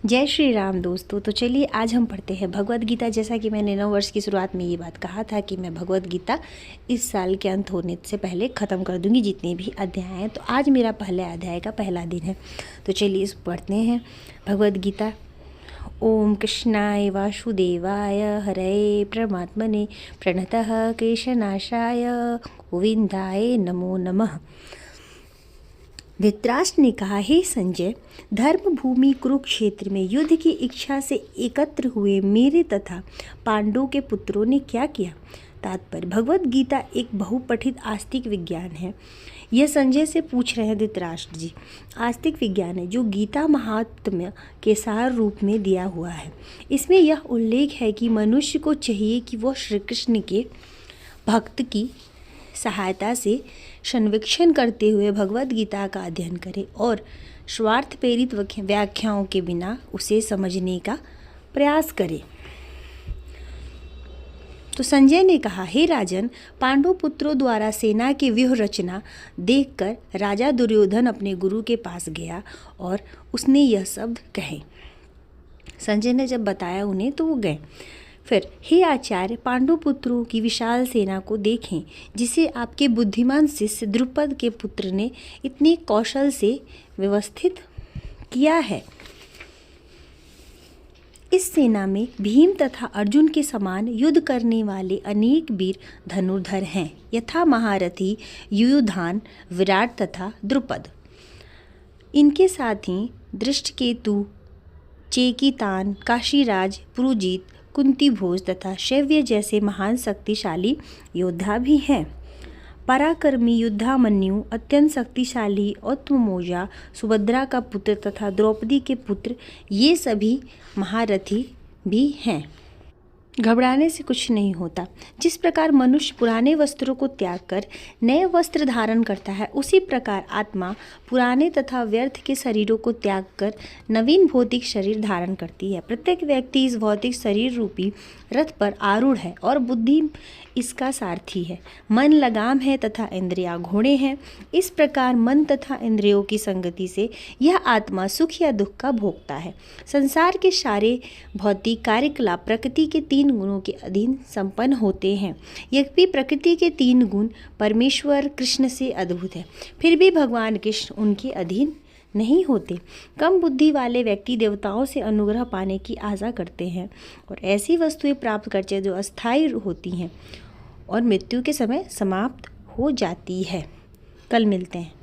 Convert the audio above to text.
जय श्री राम दोस्तों। तो चलिए आज हम पढ़ते हैं भगवद गीता। जैसा कि मैंने नव वर्ष की शुरुआत में ये बात कहा था कि मैं भगवद गीता इस साल के अंत होने से पहले ख़त्म कर दूंगी जितने भी अध्याय हैं। तो आज मेरा पहले अध्याय का पहला दिन है। तो चलिए इस पढ़ते हैं भगवद गीता। ओम कृष्णाय वासुदेवाय हरये परमात्मने प्रणतः क्लेशनाशाय गोविंदाय नमो नमः। धृतराष्ट्र ने कहा, हे संजय, धर्म भूमि कुरुक्षेत्र में युद्ध की इच्छा से एकत्र हुए मेरे तथा पांडवों के पुत्रों ने क्या किया। तात्पर्य, भगवद गीता एक बहुपठित आस्तिक विज्ञान है। यह संजय से पूछ रहे हैं धृतराष्ट्र जी। आस्तिक विज्ञान है जो गीता महात्म्य के सार रूप में दिया हुआ है। इसमें यह उल्लेख है कि मनुष्य को चाहिए कि वह श्री कृष्ण के भक्त की सहायता से संवीक्षण करते हुए भगवद गीता का अध्ययन करे और स्वार्थ प्रेरित व्याख्याओं के बिना उसे समझने का प्रयास करे। तो संजय ने कहा, हे राजन, पांडव पुत्रों द्वारा सेना की व्यूह रचना देखकर राजा दुर्योधन अपने गुरु के पास गया और उसने यह शब्द कहे। संजय ने जब बताया उन्हें तो वो गए। फिर, हे आचार्य, पांडु पुत्रों की विशाल सेना को देखें जिसे आपके बुद्धिमान शिष्य द्रुपद के पुत्र ने इतने कौशल से व्यवस्थित किया है। इस सेना में भीम तथा अर्जुन के समान युद्ध करने वाले अनेक वीर धनुर्धर हैं, यथा महारथी युयुधान, विराट तथा द्रुपद। इनके साथ ही दृष्टकेतु, चेकितान, काशीराज, पुरुजीत, कुंती भोज तथा शैव्य जैसे महान शक्तिशाली योद्धा भी हैं। पराक्रमी युद्धामन्यु, अत्यंत शक्तिशाली उत्तमौजा, सुभद्रा का पुत्र तथा द्रौपदी के पुत्र, ये सभी महारथी भी हैं। घबराने से कुछ नहीं होता। जिस प्रकार मनुष्य पुराने वस्त्रों को त्याग कर नए वस्त्र धारण करता है, उसी प्रकार आत्मा पुराने तथा व्यर्थ के शरीरों को त्याग कर नवीन भौतिक शरीर धारण करती है। प्रत्येक व्यक्ति इस भौतिक शरीर रूपी रथ पर आरूढ़ है और बुद्धि इसका सारथी है। मन लगाम है तथा इंद्रियां घोड़े हैं। इस प्रकार मन तथा इंद्रियों की संगति से यह आत्मा सुख या दुख का भोगता है। संसार के सारे भौतिक कार्यकलाप प्रकृति के 3 गुणों के अधीन संपन्न होते हैं। यद्यपि प्रकृति के 3 गुण परमेश्वर कृष्ण से अद्भुत है, फिर भी भगवान कृष्ण उनके अधीन नहीं होते। कम बुद्धि वाले व्यक्ति देवताओं से अनुग्रह पाने की आशा करते हैं और ऐसी वस्तुएं प्राप्त करते हैं जो अस्थायी होती हैं और मृत्यु के समय समाप्त हो जाती है। कल मिलते हैं।